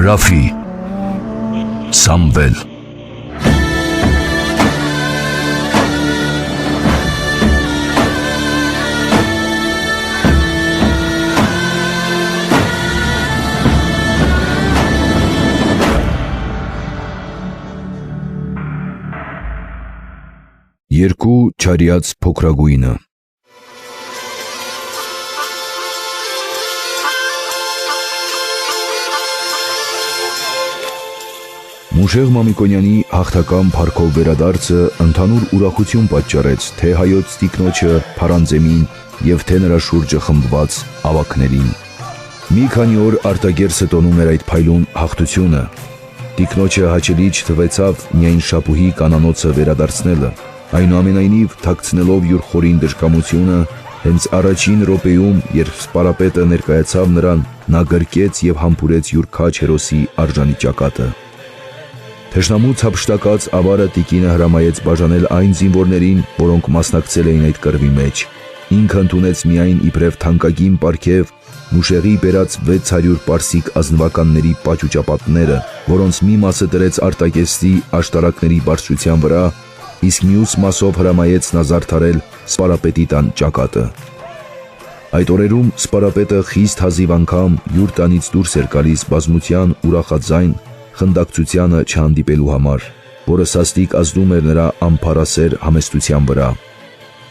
Հրաֆի Սամվել Երկու չարյաց փոքրագույնը Մուշեղ Մամիկոնյանի հաղթական փառքով վերադարձը ընդհանուր ուրախություն պատճառեց թե հայոց տիկնոջը Փարանձեմին և թե նրա շուրջը խմբված ավագներին։ Մի քանի օր արտագերսը տոնում էր այդ փայլուն հաղթությունը։ Տիկնոջը հաճելի չթվեցավ միայն Շապուհի կանանոցը վերադարձնելը, այնուամենայնիվ թաքցնելով յուր խորին դժկամությունը, հենց առաջին րոպեում, երբ սպարապետը ներկայացավ նրան, նա գրկեց և համբուրեց յուր քաջ հերոսի արժանի ճակատը։ Թշնամուց հափշտակած ավարը տիկինը հրամայեց բաժանել այն զինվորներին, որոնք մասնակցել էին այդ կռվի մեջ։ Ինքը ընդունեց միայն իբրև թանկագին պարգև Մուշեղի բերած 600 պարսիկ ազնվականների պաճուճապատները, որոնց մի մասը դրեց արտագեստի աշտարակների բարձրության վրա, իսկ մյուս մասով հրամայեց նա զարդարել սպարապետի տան ճակատը։ Այդ օրերում սպարապետը խիստ հազիվ անգամ յուր տանից դուրս էր գալիս բազմության ուրախաձայն խնդակցությանը չհանդիպելու համար, որը սաստիկ ազդում էր նրա ամփարասեր համեստության վրա։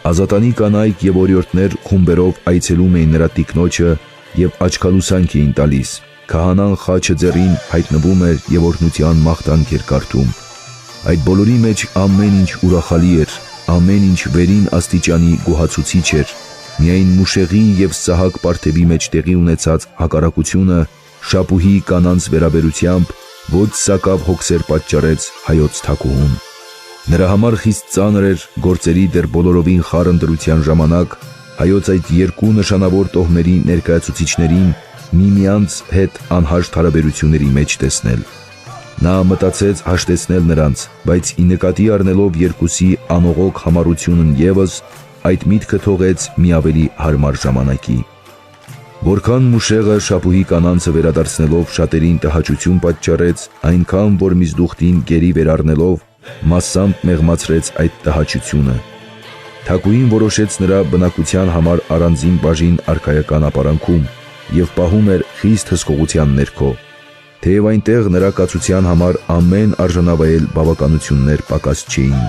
Ազատանի կանայք և օրիորդներ խումբերով այցելում էին նրա տիկնոջը և աչքալուսանք էին տալիս, քահանան խաչը ձեռին հայտնվում էր և օրհնության մաղթանք էր կարդում։ Այդ բոլորի մեջ ամեն ինչ ուրախալի էր, ամեն ինչ վերին աստիճանի գոհացուցիչ էր, միայն Մուշեղի և Սահակ Պարթևի մեջ տեղի ունեցած հակառակությունը Շապուհի կանանց վերաբերությամբ ոչ սակավ հոգսեր պատճառեց հայոց թագուհուն։ Նրա համար խիստ ծանր էր գործերի դեռ բոլորովին խառն դրության ժամանակ հայոց այդ երկու նշանավոր տոհմերի ներկայացուցիչներին միմյանց հետ անհաշտ հարաբերությունների մեջ տեսնել։ Նա մտածեց հաշտեցնել նրանց, բայց ի նկատի առնելով երկուսի անողոք համառությունն ևս, այդ միտքը թողեց մի ավելի հարմար ժամանակի։ Որքան Մուշեղը Շապուհի կանանցը վերադարձնելով շատերին տհաճություն պատճառեց, այնքան որ Միզդուխտին գերի վերառնելով մասամբ մեղմացրեց այդ տհաճությունը։ Թագուհին որոշեց նրա բնակության համար առանձին բաժին արքայական ապարանքում և պահում էր խիստ հսկողության ներքո, թեև այնտեղ նրա կացության համար ամեն արժանավայել բավականություններ պակաս չէին։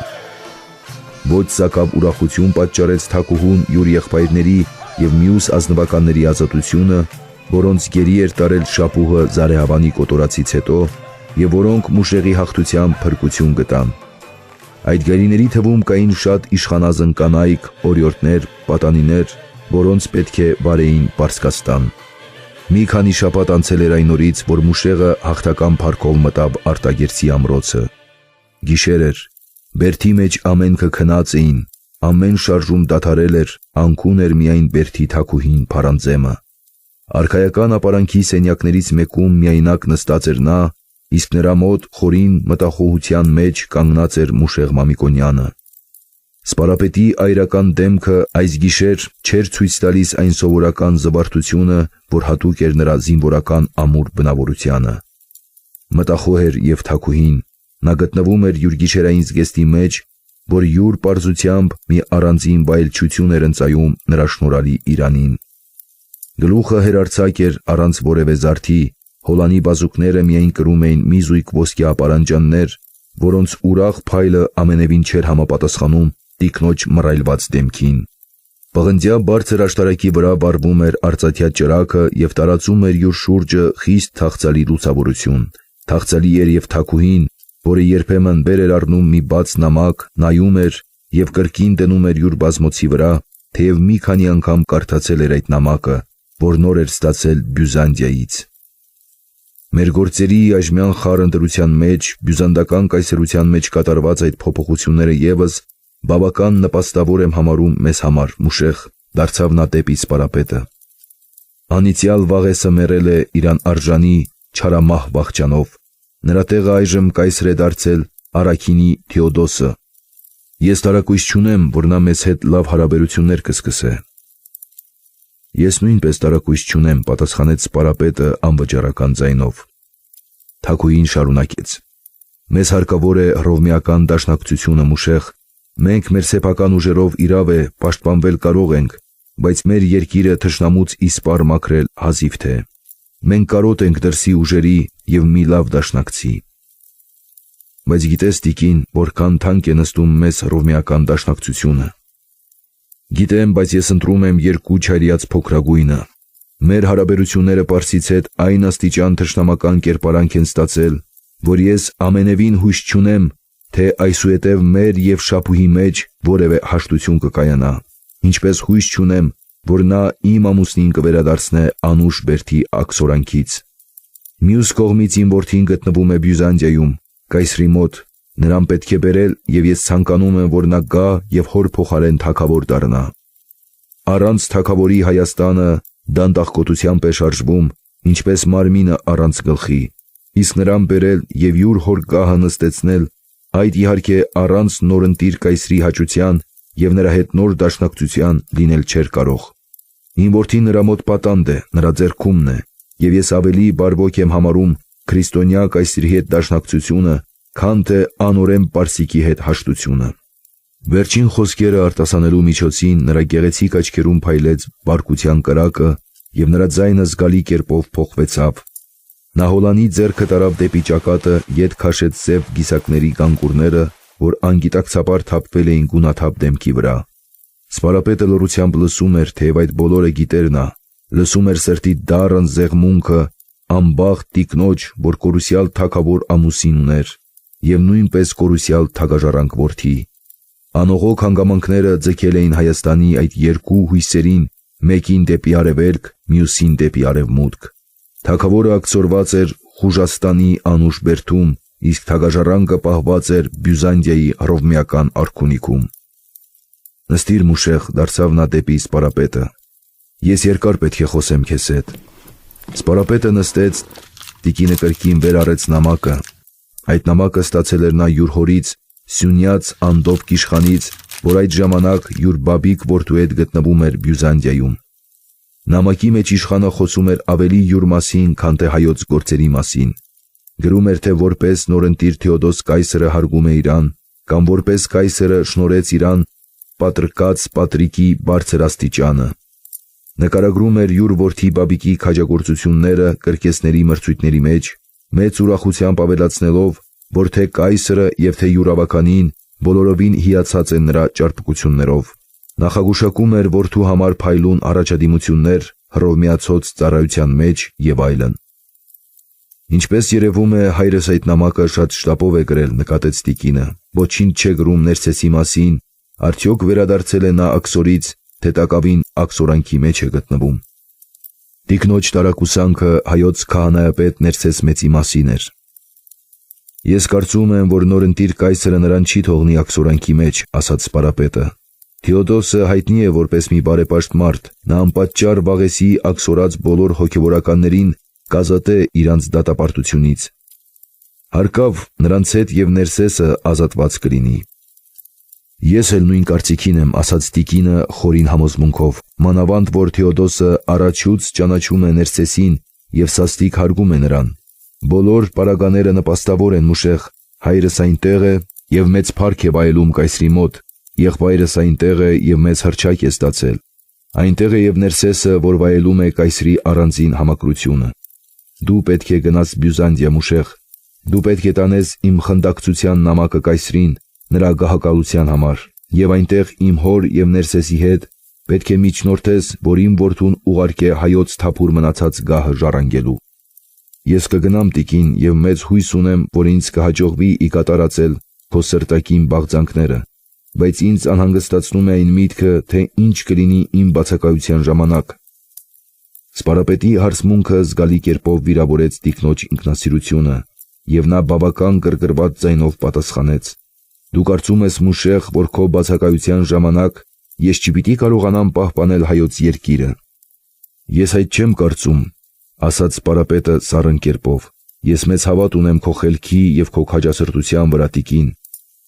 Ոչ սակավ ուրախություն պատճառեց թագուհուն յուր եղբայրների և մյուս ազնվականների ազատությունը, որոնց գերի էր տարել Շապուհը Զարեհավանի կոտորածից հետո և որոնք Մուշեղի հաղթությամբ փրկություն գտան։ Այդ գերիների թվում կային շատ իշխանազն կանայք, օրիորդներ, պատանիներ, որոնց պետք է վարեին Պարսկաստան։ Մի քանի շաբաթ անցել էր այն օրից, որ Մուշեղը հաղթական փառքով մտավ արտագերծի ամրոցը։ Գիշեր էր, բերդի մեջ ամենքը քնած էին, ամեն շարժում դադարել էր, անքուն էր միայն բերդի թագուհին Փարանձեմը։ Արքայական ապարանքի սենյակներից մեկում միայնակ նստած էր նա, իսկ նրա մոտ խորին մտախոհության մեջ կանգնած էր Մուշեղ Մամիկոնյանը։ Սպարապետի այրական դեմքը այս գիշեր չէր ցույց տալիս այն սովորական զվարթությունը, որ հատուկ էր նրա զինվորական ամուր բնավորությանը։ Մտախոհ էր և թագուհին, նա գտնվում էր յուր գիշերային զգեստի մեջ, որ յուր պարզությամբ մի առանձին վայելչություն էր ընծայում նրա շնորհալի իրանին։ Գլուխը հերարձակ էր առանց որևէ զարդի, հոլանի բազուկները միայն կրում էին մի զույգ ոսկե ապարանջաններ, որոնց ուրախ փայլը ամենևին չէր համապատասխանում տիկնոջ մռայլված դեմքին։ Պղնձյա բարձր աշտարակի վրա վառվում էր արծաթյա ճրագը և տարածում էր յուր շուրջը խիստ թախծալի լուսավորություն։ Թախծալի էր և թագուհին, որը երբեմն վեր էր առնում մի բաց նամակ, նայում էր և կրկին դնում էր յուր բազմոցի վրա, թեև մի քանի անգամ կարդացել էր այդ նամակը, որ նոր էր ստացել Բյուզանդիայից։ Մեր գործերի այժմյան խառն դրության մեջ, բյուզանդական կայսրության մեջ կատարված այդ փոփոխությունները ևս բավական նպաստավոր եմ համարում մեզ համար, Մուշեղ, դարձավ նա դեպի սպարապետը։ Անիծյալ Վաղեսը մեռել է իրան արժանի չարամահ վախճանով, նրա տեղը այժմ կայսր է դարձել Արաքինի Թեոդոսը։ Ես տարակույս չունեմ, որ նա մեզ հետ լավ հարաբերություններ կսկսե։ Ես նույնպես տարակույս չունեմ, պատասխանեց սպարապետը անվճարական ձայնով։ Թագուհին շարունակեց. «Մեզ հարկավոր է հռովմեական դաշնակցությունը, Մուշեղ, մենք մեր սեփական ուժերով իրավ է պաշտպանվել կարող ենք, բայց մեր երկիրը թշնամուց իսպառ մաքրել հազիվ թե։ Մենք կարոտ ենք դրսի ուժերի և մի լավ դաշնակցի։ Բայց գիտես, տիկին, որքան թանկ է նստում մեզ հռովմեական դաշնակցությունը։ Գիտեմ, բայց ես ընտրում եմ երկու չարիած փոքրագույնը։ Մեր հարաբերությունները Պարսից հետ այն աստիճան թշնամական կերպարանք են ստացել, որ ես ամենևին հույս չունեմ, թե այսուհետև մեր և Շապուհի մեջ որևէ հաշտություն կկայանա, ինչպես հույս չունեմ, որ նա իմ ամուսնին կվերադարձնե անուշ բերդի աքսորանքից։ Մյուս կողմից իմ որդին գտնվում է Բյուզանդիայում, կայսրի մոտ, նրան պետք է բերել և ես ցանկանում եմ, որ նա գա և հոր փոխարեն թագավոր դառնա։ Առանց թագավորի Հայաստանը դանդաղկոտությամբ է շարժվում, ինչպես մարմինը առանց գլխի, իսկ նրան բերել և յուր հոր գահը նստեցնել, այդ իհարկե առանց նորընտիր կայսրի հաճության և նրա հետ նոր դաշնակցության լինել չէր կարող։ Իմ որդին նրա մոտ պատանդ է, նրա ձեռքումն է, և ես ավելի բարվոք եմ համարում քրիստոնյա կայսրի հետ դաշնակցությունը, քան թե անօրեն պարսիկի հետ հաշտությունը։ Վերջին խոսքերը արտասանելու միջոցին նրա գեղեցիկ աչքերում փայլեց բարկության կրակը և նրա ձայնը զգալի կերպով փոխվեցավ։ Նա հոլանի ձեռքը տարավ դեպի ճակատը, ետ քաշեց սև գիսակների գանգուրները, որ անգիտակցաբար թափվել էին գունաթափ դեմքի վրա։ Սպարապետը լռությամբ լսում էր, թեև այդ բոլորը գիտեր նա, լսում էր սրտի դառն զեղմունքը, անբախտ տիկնոջ, որ կորուսյալ թագավոր ամուսին ուներ, և նույնպես կորուսյալ թագաժառանգ որդի։ Անողոք հանգամանքները ձգել էին Հայաստանի այդ երկու հույսերին, մեկին դեպի արևելք, մյուսին դեպի արևմուտք։ Թագավորը աքսորված էր Խուժաստանի անուշ բերդում, իսկ թագաժառանգը պահված էր Բյուզանդիայի հռովմեական արքունիքում։ Նստիր, Մուշեղ, դարձավ նա դեպի սպարապետը։ Ես երկար պետք է խոսեմ քեզ հետ։ Սպարապետը նստեց, տիկինը կրկին վեր առեց նամակը։ Այդ նամակը ստացել էր նա յուր հորից, Սյունյաց Անդոպ Կիշխանից, որ այդ ժամանակ յուր բաբիկ որդու հետ գտնվում էր Բյուզանդիայում։ Նամակի մեջ իշխանը խոսում էր ավելի յուր մասին, քան թե հայոց գործերի մասին։ Գրում էր, թե որպես նորընտիր Թեոդոս կայսրը հարգում է իրան, կամ որպես կայսրը շնորհեց իրան Պատրկաց Պատրիկի բարձր աստիճանը։ Նկարագրում էր յուր որդի բաբիկի քաջագործությունները կրկեսների մրցույթների մեջ, մեծ ուրախությամբ ավելացնելով, որ թե կայսրը և թե յուր ավականին բոլորովին հիացած են նրա ճարպկություններով։ Նախագուշակում էր որդու համար փայլուն առաջադիմություններ հռովմեացոց ծառայության մեջ և այլն։ Ինչպես երևում է, հայրս այդ նամակը շատ շտապով է գրել, նկատեց տիկինը, ոչինչ չէ գրում Ներսեսի մասին, արդյոք վերադարձել է նա աքսորից, թե տակավին աքսորանքի մեջ է գտնվում։ Տիկնոջ տարակուսանքը հայոց քահանայապետ Ներսես մեծի մասին էր։ Ես կարծում եմ, որ նորընտիր կայսրը նրան չի թողնի աքսորանքի մեջ, ասաց սպարապետը։ Թեոդոսը հայտնի է որպես մի բարեպաշտ մարդ, նա անպատճառ վաղեսի աքսորած բոլոր հոգևորականներին կազատե իրանց դատապարտությունից։ Հարկավ նրանց հետ և Ներսեսը ազատված կլինի։ Ես էլ նույն կարծիքին եմ, ասաց տիկինը խորին համոզմունքով, մանավանդ որ Թեոդոսը առաջուց ճանաչում է Ներսեսին և սաստիկ հարգում է նրան։ Բոլոր պարագաները նպաստավոր են, Մուշեղ, հայրս այնտեղ է և մեծ փառք է վայելում կայսրի մոտ, եղբայրս այնտեղ է և մեծ հռչակ է ստացել։ Այնտեղ է և Ներսեսը, որ վայելում է կայսրի առանձին համակրությունը։ Դու պետք է գնաս Բյուզանդիա, Մուշեղ։ Դու պետք է տանես իմ խնդակցության նամակը կայսրին, նրա գահակալության համար, և այնտեղ իմ հոր և Ներսեսի հետ պետք է միջնորդես, որ իմ որդուն ուղարկե հայոց թափուր մնացած գահը ժառանգելու։ Ես կգնամ, տիկին, և մեծ հույս ունեմ, որ ինձ կհաջողվի ի կատարածել քո սրտակին բաղձանքները, բայց ինձ անհանգստացնում է այն միտքը, թե ինչ կլինի իմ բացակայության ժամանակ։ Սպարապետի հարցմունքը զգալի կերպով վիրավորեց տիկնոջ ինքնասիրությունը, և նա բավական գրգռված ձայնով պատասխանեց. Դու կարծում ես, Մուշեղ, որ քո բացակայության ժամանակ ես չպիտի կարողանամ պահպանել հայոց երկիրը։ Ես այդ չեմ կարծում, ասաց սպարապետը սառն կերպով։ Ես մեծ հավատ ունեմ քո խելքի և քո քաջասրտության վրա, տիկին,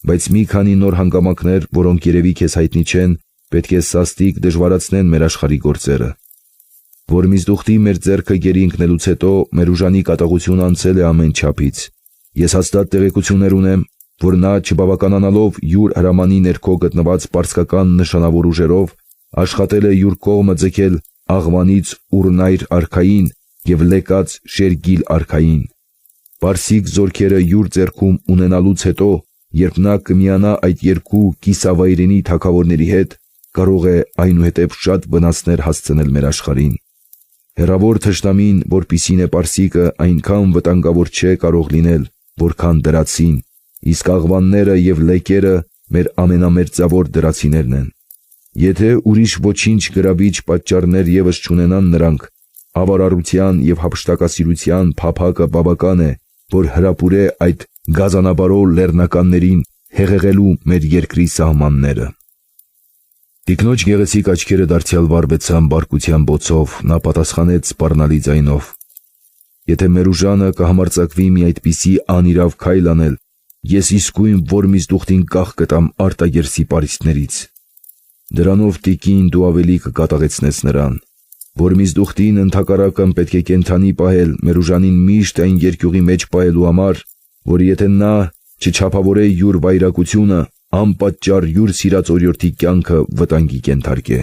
բայց մի քանի նոր հանգամանքներ, որոնք երևի քեզ հայտնի չեն, պետք է սաստիկ դժվարացնեն մեր աշխարհի գործերը։ որ Միզդուխտի մեր ձեռքը գերի ընկնելուց հետո մեր ուժանի կատաղությունը անցել է ամեն չափից։ Ես հաստատ տեղեկություններ ունեմ, որ նա չբավականանալով յուր հրամանի ներքո գտնված պարսկական նշանավոր ուժերով աշխատել է յուր կողմը ձգել Աղվանից Ուրնայր արքային և Լեկած Շերգիլ արքային։ Պարսիկ զորքերը յուր ձեռքում ունենալուց հետո, երբ նա կմիանա այդ երկու կիսավայրենի թագավորների հետ, կարող է այնուհետև շատ վնասներ հասցնել մեր աշխարհին։ Հեռավոր թշնամին, որպիսին է Պարսիկը, այնքան վտանգավոր չէ կարող լինել, որքան դրացին, իսկ աղվանները և լեկերը մեր ամենամերձավոր դրացիներն են։ Եթե ուրիշ ոչինչ գրավիչ պատճառներ ևս չունենան նրանք, ավարարության և հափշտակասիրության փափակը բավական է, որ հրապուրե այդ գազանաբարո լեռնականներին հեղեղելու մեր երկրի սահմանները։ Տիկնոջ գեղեցիկ աչքերը դարձյալ վառվեցան բարկության բոցով, նա պատասխանեց սպառնալի ձայնով. «Եթե մեր ուժանը կհամարձակվի մի այդպիսի անիրավ քայլ անել, ես իսկույն որ Միզդուխտին կախ կտամ արտագերսի պարիսպներից։ Դրանով տիկին դու ավելի կկատաղեցնես նրան, որ Միզդուխտին ընդհակառակն պետք է կենդանի պահել մեր ուժանին միշտ այն երկյուղի մեջ պահելու համար, որ եթե նա չչափավորե յուր վայրակությունը, անպատճառ յուր սիրած օրիորդի կյանքը վտանգի կենթարկե»։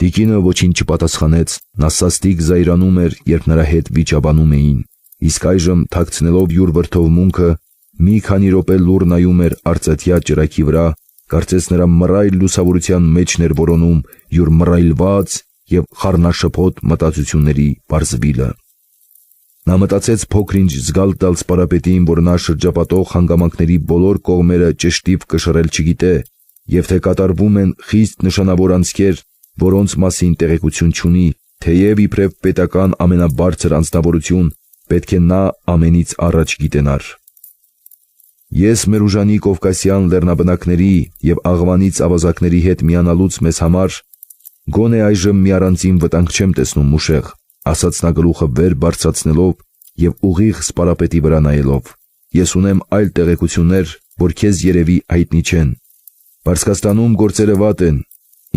Տիկինը ոչինչ չպատասխանեց, նա սաստիկ զայրանում էր, երբ նրա հետ վիճաբանում էին, իսկ այժմ թաքցնելով յուր վրդովմունքը, մի քանի րոպե լուռ նայում էր արծաթյա ճրագի վրա, կարծես նրա մռայլ լուսավորության մեջն էր որոնում յուր մռայլված և խառնաշփոթ մտածությունների պարզվիլը։ Նա մտածեց փոքր-ինչ զգալ տալ սպարապետին, որ նա շրջապատող հանգամանքների բոլոր կողմերը ճշտիվ կշռել չգիտե, և թե կատարվում են խիստ նշանավոր անցքեր, որոնց մասին տեղեկություն չունի, թեև իբրև պետական ամենաբարձր անձնավորություն պետք է նա ամենից առաջ գիտենար։ Ես մեր ուժանի կովկասյան լեռնաբնակների և Աղվանից ավազակների հետ միանալուց մեզ համար գոնե այժմ մի առանձին վտանգ չեմ տեսնում, Մուշեղ, ասաց նա գլուխը վեր բարձրացնելով և ուղիղ սպարապետի վրա նայելով։ Ես ունեմ այլ տեղեկություններ, որ քեզ երևի հայտնի չեն։ Պարսկաստանում գործերը վատ են։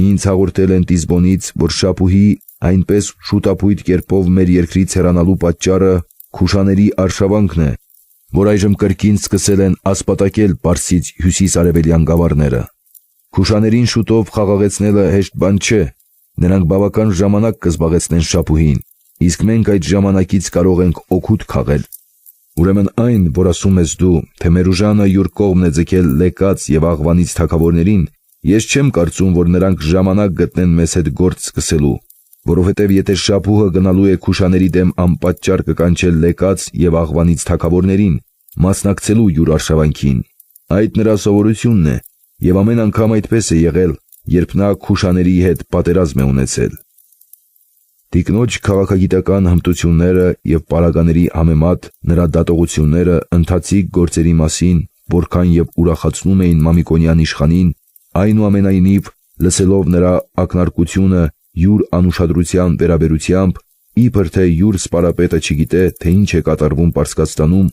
Ինձ հաղորդել են Տիզբոնից, որ Շապուհի այնպես շուտապույտ կերպով մեր երկրից հեռանալու պատճառը Քուշաների արշավանքն է, որ այժմ կրկին սկսել են ասպատակել Պարսից հյուսիս-արևելյան գավառները։ Քուշաներին շուտով խաղաղեցնելը հեշտ բան չէ, նրանք բավական ժամանակ կզբաղեցնեն Շապուհին, իսկ մենք այդ ժամանակից կարող ենք օգուտ քաղել։ Ուրեմն այն, որ ասում ես դու, թե մեր ուժանը յուր կողմն է ձգել Լեկած և Աղվանից թագավորներին, ես չեմ կարծում, որ նրանք ժամանակ գտնեն մեզ հետ գործ սկսելու, որովհետև եթե Շապուհը գնալու է Քուշաների դեմ անպատճառ կկանչել Լեկած և Աղվանից թագավորներին, մասնակցելու յուր արշավանքին։ Այդ նրա սովորությունն է, և ամեն անգամ այդպես է եղել, երբ նա Քուշաների հետ պատերազմ է ունեցել։ Տիկնոջ քաղաքագիտական հմտությունները և պարագաների համեմատ նրա դատողությունները ընթացիկ գործերի մասին, որքան և ուրախացնում էին Մամիկոնյան իշխանին, այնուամենայնիվ, լսելով նրա ակնարկությունը յուր անուշադրության վերաբերությամբ, իբր թե յուր սպարապետը չգիտե, թե ինչ է կատարվում Պարսկաստանում,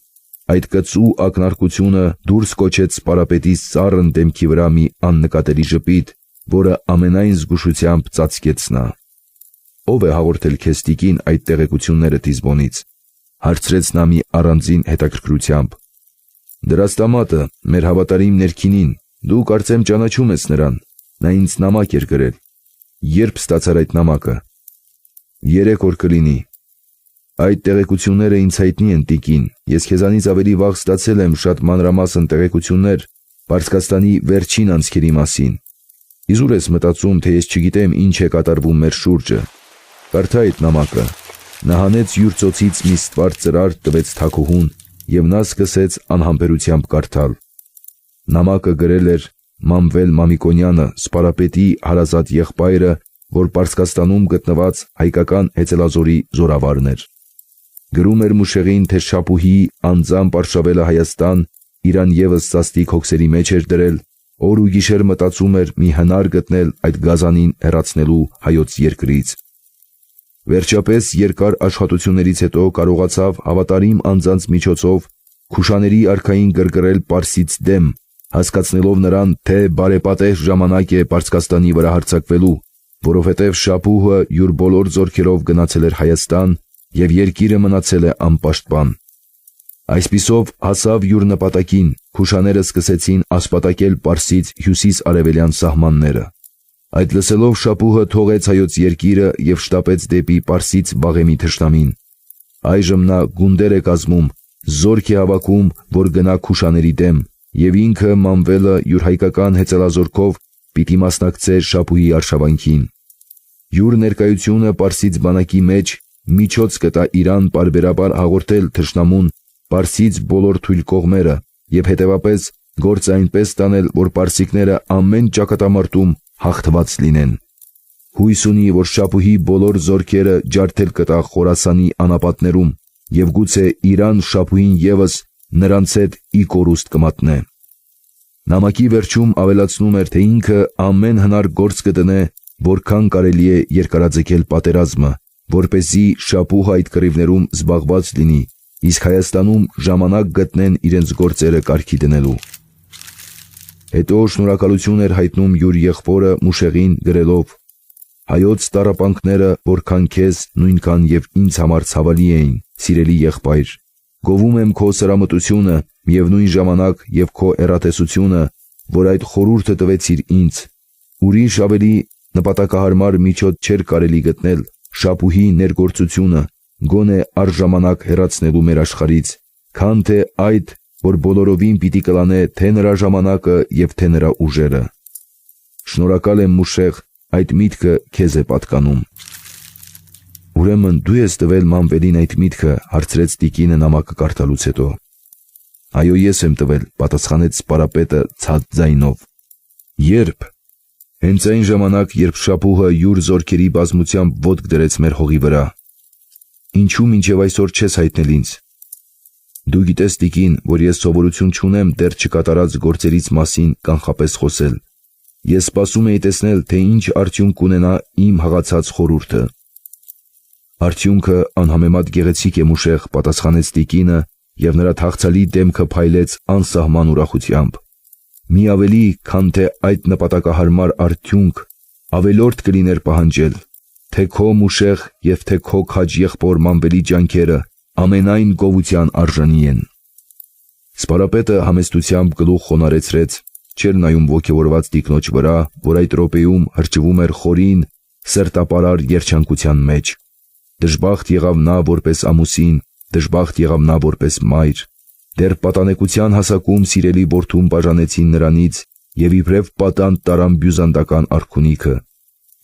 այդ կծու ակնարկությունը դուրս կոչեց սպարապետի սառն դեմքի վրա մի աննկատելի ժպիտ, որը ամենայն զգուշությամբ ծածկեց նա։ Ո՞վ է հաղորդել քեզ տիկին այդ տեղեկությունները Տիզբոնից, հարցրեց նա մի առանձին հետաքրքրությամբ։ Դրաստամատը, մեր հավատարիմ ներքինին, դու կարծեմ ճանաչում ես նրան, նա ինձ նամակ էր գրել։ Երբ ստացար այդ նամակը։ 3 օր կլինի։ Այդ տեղեկությունները ինձ հայտնի են տիկին, ես քեզանից ավելի վաղ ստացել եմ շատ մանրամասն տեղեկություններ Պարսկաստանի վերջին անցքերի մասին։ Իզուր ես մտածում, թե ես չգիտեմ ինչ է կատարվում մեր շուրջը։ Կարդա այդ նամակը։ Նա հանեց յուր ծոցից մի ստվար ծրար, տվեց թագուհուն, և նա սկսեց անհամբերությամբ կարդալ։ Նամակը գրել էր Մանվել Մամիկոնյանը, սպարապետի հարազատ եղբայրը, որ Պարսկաստանում գտնված հայկական հեծելազորի զորավարն էր։ Գրում էր Մուշեղին, թե Շապուհի անձամբ արշավելը Հայաստան, իրան ևս սաստիկ հոգսերի մեջ էր դրել, օր ու գիշեր մտածում էր մի հնար գտնել այդ գազանին հեռացնելու հայոց երկրից։ Վերջապես երկար աշխատություններից հետո կարողացավ հավատարիմ անձանց միջոցով Քուշաների արքային գրգռել Պարսից դեմ, հասկացնելով նրան, թե բարեպատեհ ժամանակ է Պարսկաստանի վրա հարձակվելու, որովհետև շապուհը յուր բոլոր ձեռքերով գնացել էր Հայաստան, և երկիրը մնացել է անպաշտպան։ Այսպիսով հասավ յուր նպատակին, քուշաները սկսեցին ասպատակել Պարսից հյուսիս-արևելյան սահմանները։ Այդ լսելով շապուհը թողեց հայոց երկիրը և շտապեց դեպի Պարսից Վաղեմի թշնամին։ Այժմ նա գունդեր է կազմում, զորք է հավաքում, որ գնա քուշաների դեմ, և ինքը Մանվելը յուր հայկական հեծելազորքով պիտի մասնակցեր շապուհի արշավանքին։ Յուր ներկայությունը Պարսից բանակի մեջ միջոց կտա իրան պարբերաբար հաղորդել թշնամուն Պարսից բոլոր թույլ կողմերը և հետևապես գործը այնպես տանել, որ պարսիկները ամեն ճակատամարտում հաղթված լինեն։ Հույս ունի, որ շապուհի բոլոր զորքերը ջարդել կտա Խորասանի անապատներում և գուցե Իրան շապուհին ևս նրանց հետ ի կորուստ կմատնե։ Նամակի վերջում ավելացնում էր, թե ինքը ամեն հնար գործ կդնե, որքան կարելի է երկարաձգել պատերազմը, որպեսզի շապուհը այդ կռիվներում զբաղված լինի, իսկ Հայաստանում ժամանակ գտնեն իրենց գործերը կարգի դնելու։ Հետո շնորհակալություն էր հայտնում յուր եղբորը Մուշեղին գրելով. «Հայոց տառապանքները, որքան քեզ, նույնքան և ինձ համար ցավալի էին, սիրելի եղբայր։ Գովում եմ քո սրամտությունը, միևնույն ժամանակ և քո էրատեսությունը, որ այդ խորհուրդը տվեցիր ինձ։ Ուրիշ ավելի նպատակահարմար միջոց չէր կարելի գտնել շապուհի ներգործությունը, գոնե առժամանակ հեռացնելու մեր աշխարհից, քան թե այդ, որ բոլորովին պիտի կլանե թե նրա ժամանակը և թե նրա ուժերը։ Շնորհակալ եմ Մուշեղ, այդ միտքը քեզ է պատկանում»։ «Ուրեմն դու ես տվել Մանվելին այդ միտքը», հարցրեց տիկինը նամակը կարդալուց հետո։ «Այո, ես եմ տվել», պատասխանեց սպարապետը ցած ձայնով։ «Երբ»։ «Հենց այն ժամանակ, երբ շապուհը յուր զորքերի բազմությամբ ոտք դրեց մեր հողի վրա»։ «Ինչու մինչև այսօր չես հայտնել ինձ»։ «Դու գիտես, տիկին, որ ես սովորություն չունեմ դեռ չկատարած գործերից մասին կանխապես խոսել։ Ես սպասում էի տեսնել, թե ինչ արդյունք կունենա իմ հղացած խորհուրդը»։ «Արդյունքը անհամեմատ գեղեցիկ է, Մուշեղ», պատասխանեց տիկինը, և նրա թախծալի դեմքը փայլեց անսահման ուրախությամբ։ «Մի ավելի, քան թե այդ նպատակահարմար արդյունք, ավելորդ կլիներ պահանջել, թե քո Մուշեղ և թե քո քաջ եղբոր Մանվելի ջանքերը ամենայն գովության արժանի են»։ Սպարապետը համեստությամբ գլուխ խոնարհեցրեց, չէր նայում ոգևորված տիկնոջ վրա, որ այդ րոպեում հրճվում էր խորին, սրտապարար երջանկության մեջ։ Դժբախտ եղավ նա որպես ամուսին, դժբախտ եղավ նա որպես մայր։ Դեռ պատանեկության հասակում սիրելի որդուն բաժանեցին նրանից և իբրև պատանդ տարան բյուզանդական արքունիքը։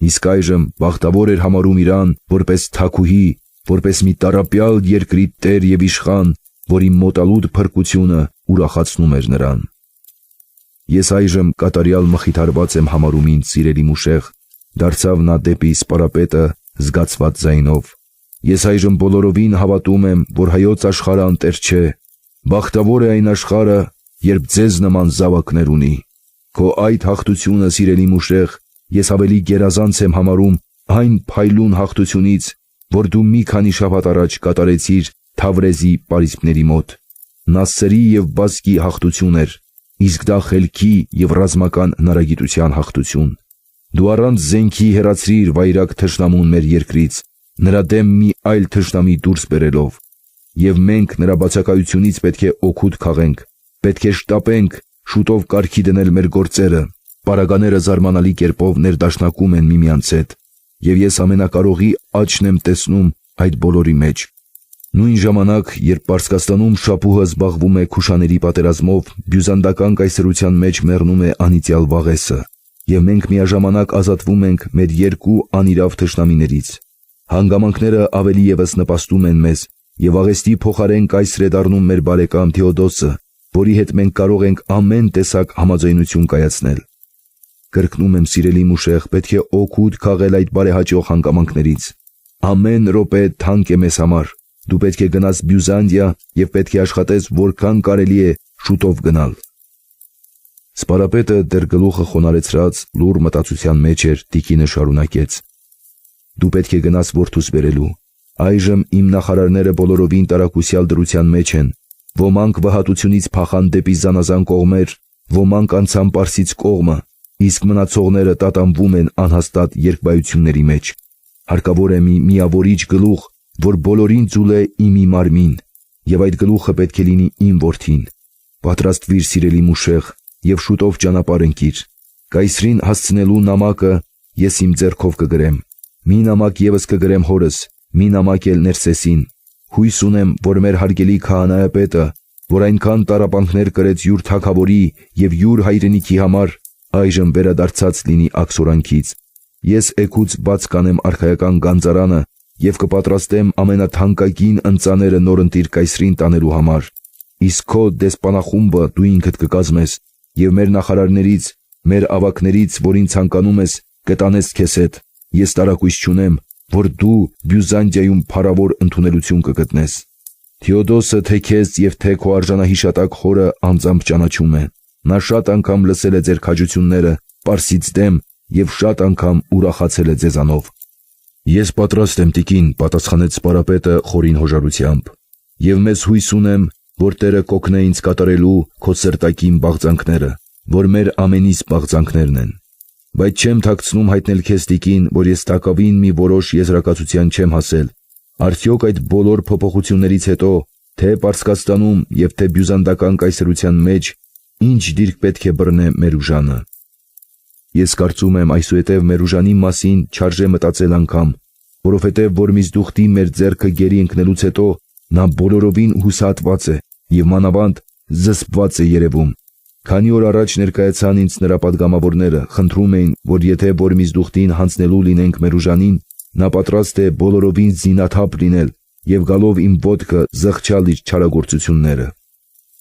Իսկ այժմ բախտավոր էր համարում իրան որպես թագուհի, որպես մի տառապյալ երկրի տեր և իշխան, որի մոտալուտ փրկությունը ուրախացնում էր նրան։ «Ես այժմ կատարյալ մխիթարված եմ համարում ինձ, սիրելի Մուշեղ», դարձավ նա դեպի սպարապետը զգացված ձայնով։ «Ես այժմ բոլորովին հավատում եմ, որ հայոց աշխարհը անտեր չէ։ Բախտավոր է այն աշխարհը, երբ ձեզ նման զավակներ ունի։ Քո այդ հաղթությունը, սիրելի Մուշեղ, ես ավելի գերազանց եմ համարում այն փայլուն հաղթությունից, որ դու մի քանի շաբաթ առաջ կատարեցիր Թավրեզի պարիսպների մոտ։ Նասսերի և Բասկի հաղթություն էր, իսկ դա խելքի և ռազմական հնարագիտության հաղթություն։ Դու առանց զենքի հեռացրիր վայրագ թշնամուն մեր երկրից, նրա դեմ մի այլ թշնամի դուրս բերելով։ Եվ մենք նրա բացակայությունից պետք է օգուտ քաղենք, պետք է շտապենք շուտով կարգի դնել մեր գործերը։ Պարագաները զարմանալի կերպով ներդաշնակում են միմյանց հետ, և ես ամենակարողի աչքն եմ տեսնում այդ բոլորի մեջ։ Նույն ժամանակ, երբ Պարսկաստանում շապուհը զբաղվում է քուշաների պատերազմով, բյուզանդական կայսրության մեջ մեռնում է անիծյալ Վաղեսը, և մենք միաժամանակ ազատվում ենք մեր երկու անիրավ թշնամիներից։ Հանգամանքները ավելի ևս նպաստում են մեզ, և Աղեստի փոխարեն կայսր է դառնում մեր բարեկամ Թեոդոսը, որի հետ մենք կարող ենք ամեն տեսակ համաձայնություն կայացնել։ Կրկնում եմ, սիրելի Մուշեղ, պետք է օգուտ քաղել այդ բարեհաճող հանգամանքներից։ Ամեն րոպե թանկ է մեզ համար։ Դու պետք է գնաս Բյուզանդիա և պետք է աշխատես որքան կարելի է շուտով գնալ։ Սպարապետը դեռ գլուխը խոնարհեցրած լուռ մտածության մեջ էր, տիկինը շարունակեց. «Դու պետք է գնաս որդուս բերելու։ Այժմ իմ նախարարները բոլորովին տարակուսյալ դրության մեջ են։ Ոմանք վհատությունից փախան դեպի զանազան կողմեր, ոմանք անցան Պարսից կողմը, իսկ մնացողները տատանվում են անհաստատ երկբայությունների մեջ։ Հարկավոր է մի միավորիչ գլուխ, որ բոլորին ձուլե իմի մարմին, եւ այդ գլուխը պետք է լինի իմ որդին։ Պատրաստվիր, սիրելի մուշեղ, եւ շուտով ճանապարհ ընկիր։ Կայսրին հասցնելու նամակը ես իմ ձեռքով կգրեմ։ Մի նամակ եւս կգրեմ հորս, մի նամակ էլ Ներսեսին։ Հույս ունեմ, որ մեր հարգելի քահանայապետը, որ այնքան տառապանքներ կրեց յուր թագավորի եւ յուր հայրենիքի համար, այժմ վերադարձած լինի աքսորանքից։ Ես էգուց բաց կանեմ արքայական գանձարանը եւ կպատրաստեմ ամենաթանկագին ընծաները նորընտիր կայսրին տանելու համար։ Իսկ քո դեսպանախումբը դու ինքդ կկազմես եւ մեր նախարարներից, մեր ավակներից, որին ցանկանում ես, կտանես քեզ հետ։ Ես տարակույս չունեմ, որ դու Բյուզանդիայում փառավոր ընդունելություն կգտնես։ Թեոդոսը թե քեզ եւ թե քո արժանահիշատակ խորը անձամբ ճանաչում է։ Նա շատ անգամ լսել է ձեր քաջությունները Պարսից դեմ եւ շատ անգամ ուրախացել է ձեզանով։ Ես պատրաստ եմ, տիկին, պատասխանեց սպարապետը խորին հոժարությամբ, եւ մեծ հույս ունեմ, որ Տերը կօգնե ինձ կատարելու քո սրտակին բաղձանքները, որ մեր ամենից բաղձանքներն են։ Բայց չեմ թաքցնում հայտնել քեզ, տիկին, որ ես տակավին մի որոշ եզրակացության չեմ հասել։ Արդյոք այդ բոլոր փոփոխություններից հետո, թե Պարսկաստանում եւ թե բյուզանդական կայսրության մեջ, ինչ դիրք պետք է բռնե Մերուժանը։ Ես կարծում եմ այսուհետև Մերուժանի մասին չարժե մտածել անգամ, որովհետև որ Միզդուխտի մեր ձեռքը գերի ընկնելուց հետո նա բոլորովին հուսահատված է եւ մանավանդ զսպված է երևում։ Քանի օր առաջ ներկայացան ինձ նրա падգամավորները, խնդրում էին, որ եթե որ Միզդուխտին հանձնելու լինենք Մերուժանին, նա պատրաստ է բոլորովին զինաթափ լինել եւ գալով իմ ոտքը զղջալ իր չարագործությունները։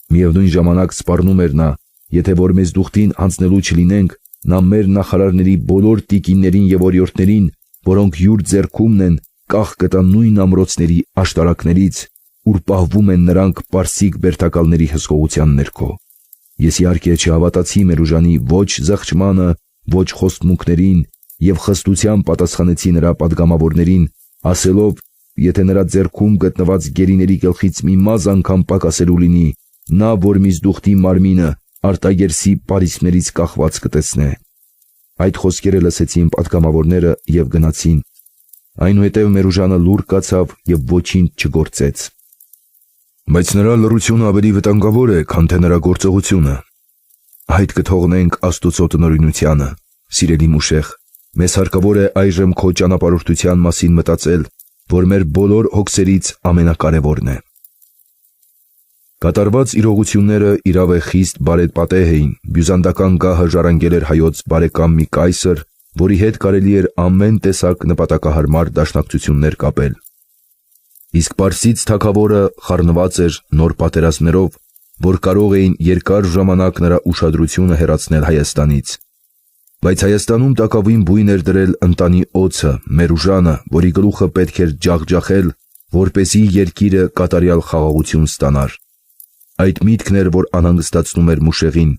Միևնույն ժամանակ սպառնում էր նա, եթե որ Միզդուխտին հանձնելու չլինենք, նա մեր նախարարների բոլոր տիկիններին եւ օրիորդներին, որոնք յուր ձեռքումն են, կախ կտա նույն ամրոցների աշտարակներից, ուր պահվում են նրանք պարսիկ բերդակալների հսկողության ներքո։ Ես իհարկե չհավատացի Մերուժանի ոչ զղջմանը, ոչ խոստմունքներին եւ խստությամբ պատասխանեցի նրա падգամավորներին, ասելով, եթե նրա ձեռքում գտնված գերիների գլխից մի մազ անգամ պակասելու լինի, նա որ Միզդուխտի մարմինը արտագերսի պարիսպներից կախված կտեսնե։ Այդ խոսքերը լսեցին падգամավորները եւ գնացին։ Այնուհետև Մերուժանը լուր կացավ եւ ոչինչ չգործեց։ Բայց նրա լռությունը ավելի վտանգավոր է, քան թե նրա գործողությունը։ Այդ կթողնենք Աստուծո տնօրինությանը, սիրելի մուշեղ, մեզ հարկավոր է այժմ քո ճանապարհորդության մասին մտածել, որ մեր բոլոր հոգսերից ամենակարևորն է։ Կատարված իրողությունները իրավ է խիստ բարեպատեհ էին, բյուզանդական գահը ժառանգել էր հայոց բարեկամ մի կայսր, որի հետ կարելի էր ամեն տեսակ նպատակահարմար դաշնակցություններ կապել։ Իսկ Պարսից թագավորը խառնված էր նոր պատերազմներով, որ կարող էին երկար ժամանակ նրա ուշադրությունը հեռացնել Հայաստանից։ Բայց Հայաստանում տակավին բույն էր դրել ընտանի օձը, Մերուժանը, որի գլուխը պետք էր ջախջախել, որպեսզի երկիրը կատարյալ խաղաղություն ստանար։ Այդ միտքն էր, որ անհանգստացնում էր մուշեղին։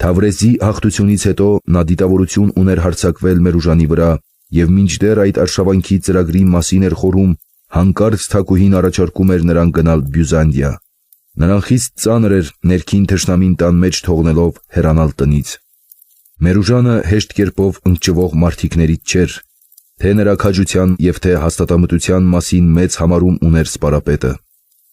Թավրեզի հաղթությունից հետո նա դիտավորություն ուներ հարձակվել Մերուժանի վրա եւ մինչդեռ այդ արշավանքի ծրագրի մասին էր խորում, հանկարծ թագուհին առաջարկում էր նրան գնալ Բյուզանդիա։ Նրան խիստ ծանր էր ներքին թշնամին տան մեջ թողնելով հեռանալ տնից։ Մերուժանը հեշտ կերպով ընկճվող մարդիկներից չէր, թե նրա քաջության եւ թե հաստատամտության մասին մեծ համարում ուներ սպարապետը։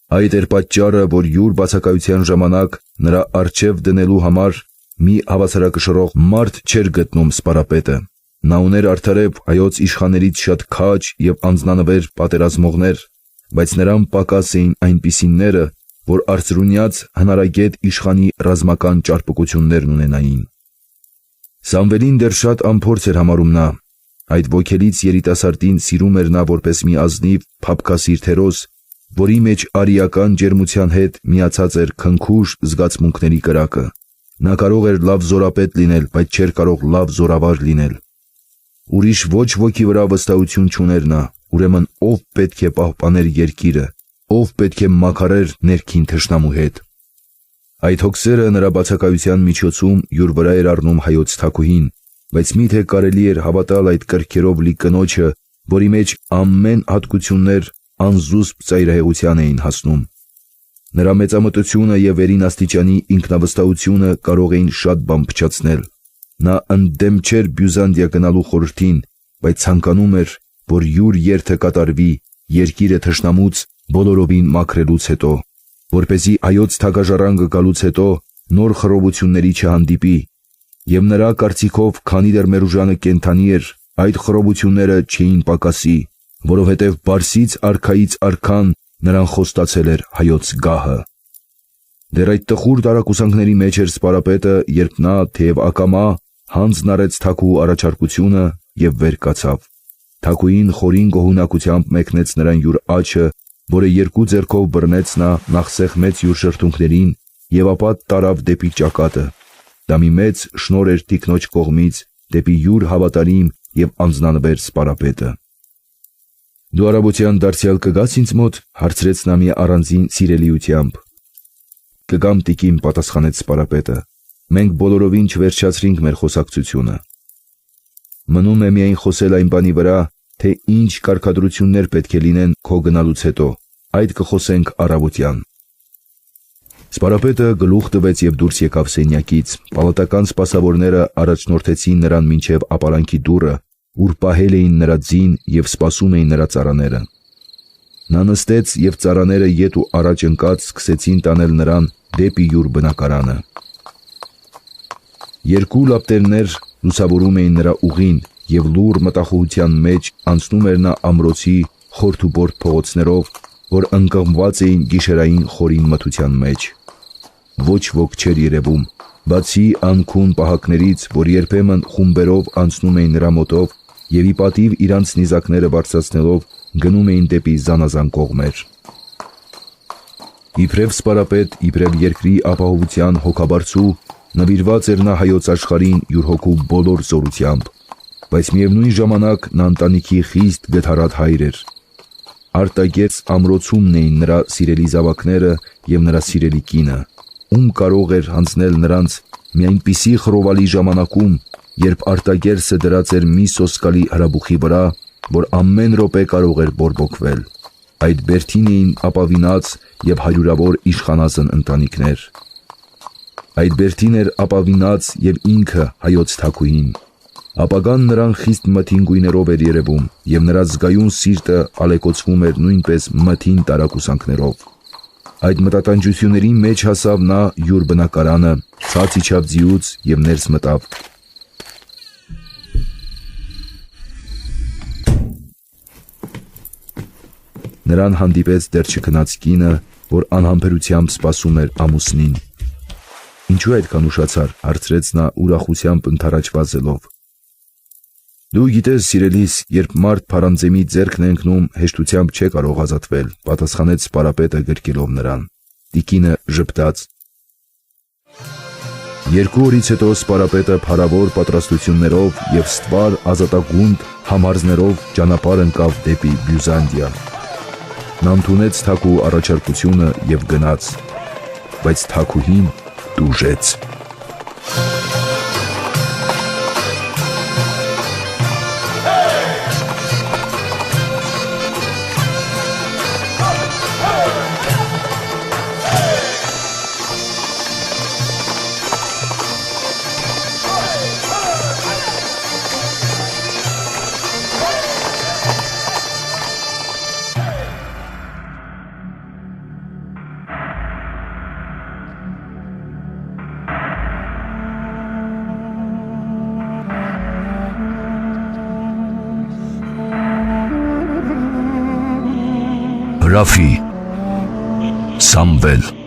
Այդ էր պատճառը, որ յուր բացակայության ժամանակ նրա արչև դնելու համար մի հավասարակշռող մարդ չէր գտնում սպարապետը։ Նա ուներ արդարև հայոց իշխաններից շատ քաջ եւ անձնանվեր պատերազմողներ, բայց նրան պակաս էին այնպիսիները, որ արծրունյաց հնարագետ իշխանի ռազմական ճարպկություններն ունենային։ Սամվելին դեռ շատ անփորձ էր համարում նա։ Այդ ոգելից երիտասարդին սիրում էր նա որպես մի ազնիվ փափկասիր թերոս, որի մեջ արիական ջերմության հետ միացած էր քնքուշ զգացմունքների կրակը։ Նա կարող էր լավ զորապետ լինել, բայց չէր կարող լավ զորավար լինել։ Ուրիշ ոչ ոքի վրա վստահություն չուներ նա, ուրեմն ով պետք է պահպաներ երկիրը, ով պետք է մաքարեր ներքին թշնամու հետ։ Այդ հոգսերը նրա բացակայության միջոցում յուր վրա էր առնում հայոց թագուհին, բայց միթե կարելի էր հավատալ այդ կրքերով լի կնոջը, որի մեջ ամեն հատկություններ անզուսպ ծայրահեղության էին հասնում։ Նրա մեծամտությունը եւ վերին աստիճանի ինքնավստահությունը կարող էին շատ բան փչացնել, Նա ընդդեմ չէր Բյուզանդիա գնալու խորհրդին, բայց ցանկանում էր, որ յուր երթը կատարվի երկիրը թշնամուց բոլորովին մաքրելուց հետո, որպեսզի հայոց թագաժառանգը գալուց հետո նոր խռովությունների չհանդիպի, եւ նրա կարծիքով, քանի դեռ Մերուժանը կենդանի էր, այդ խռովությունները չէին պակասի, որովհետև Պարսից արքայից արքան նրան խոստացել էր հայոց գահը։ Դեռ այդ տխուր տարակուսանքների մեջ էր Սպարապետը, երբ նա, թեև ակամա, հանձն առեց Թաքուի առաջարկությունը եւ վեր կացավ։ Թաքուին խորին գոհունակությամբ մեկնեց նրան յուր աջը, որը երկու ձեռքով բռնեց նա, նախ սեղմեց յուր շրթունքներին եւ ապա տարավ դեպի ճակատը։ Դա մի մեծ շնոր էր տիկնոջ կողմից դեպի յուր հավատարիմ եւ անձնանվեր Սպարապետը։ Դու առավոտյան դարձյալ կգաս ինձ մոտ, հարցրեց նա մի առանձին սիրելիությամբ։ Կգամ տիկին, պատասխանեց Սպարապետը։ Մենք բոլորովին չվերջացրինք մեր խոսակցությունը։ Մնում է միայն խոսել այն բանի վրա, թե ինչ կարգադրություններ պետք է լինեն քո գնալուց հետո, այդ կխոսենք առավոտյան։ Սպարապետը գլուխ տվեց եւ դուրս եկավ սենյակից, պալատական սպասավորները առաջնորդեցին նրան մինչև ապարանքի դուռը, ուր պահել էին նրա ձին եւ սպասում էին նրա ծառաները։ Նա նստեց եւ ծառաները ետ ու առաջ ընկած սկսեցին տանել նրան դեպի յուր բնակարանը։ Երկու լապտերներ լուսավորում էին նրա ուղին եւ լուռ մտախոհության մեջ անցնում էր նա ամրոցի խորթուբորդ փողոցներով, որ ընկղմված էին գիշերային խորին մթության մեջ։ Ոչ ոք չէր երևում, բացի անքուն պահակներից, որ երբեմն խումբերով անցնում էին նրա մոտով եւ ի պատիվ իրանց նիզակները բարձրացնելով գնում էին դեպի զանազան կողմեր։ Իբրև Սպարապետ, իբրև երկրի ապահովության հոգաբարձու նվիրված էր նա հայոց աշխարհին յուր հոգու բոլոր զորությամբ, բայց միևնույն ժամանակ նա ընտանիքի խիստ գթառատ հայր էր։ Արտագեց ամրոցումն էին նրա սիրելի զավակները եւ նրա սիրելի կինը, ում կարող էր հանձնել նրանց մի այնպիսի խռովալի ժամանակում, երբ արտագերսը դրած էր մի սոսկալի հրաբուխի վրա, որ ամեն րոպե կարող էր բորբոքվել։ Այդ բերդին էին ապավինած եւ հարյուրավոր իշխանազն ընտանիքներ։ Այդ բերդին էր ապավինած եւ ինքը հայոց Թաքուին։ Ապագան նրան խիստ մթին գույներով էր երևում եւ նրա զգայուն սիրտը ալեկոծվում էր նույնպես մթին տարակուսանքներով։ Այդ մտատանջությունների մեջ հասավ նա յուր բնակարանը, ցած իջավ ձիուց եւ ներս մտավ։ Նրան հանդիպեց դեռ չքնած կինը, որ անհամբերությամբ սպասում էր ամուսնին։ Ինչու այդքան ուշացար, հարցրեց նա ուրախությամբ ընդառաջվազելով։ Դու գիտես, սիրելիս, երբ մարդ փարանձեմի ձեռքն է ընկնում, հեշտությամբ չէ կարող ազատվել, պատասխանեց Սպարապետը գրկելով նրան։ Տիկինը ժպտաց։ 2 օրից հետո Սպարապետը փառավոր պատրաստություններով եւ ստվար ազատագունդ համարզներով ճանապարհ ընկավ դեպի Բյուզանդիա։ Նա ընդունեց Թաքուի առաջարկությունը եւ գնաց, բայց Թաքուին տուժեց։ Հրաֆի Սամվել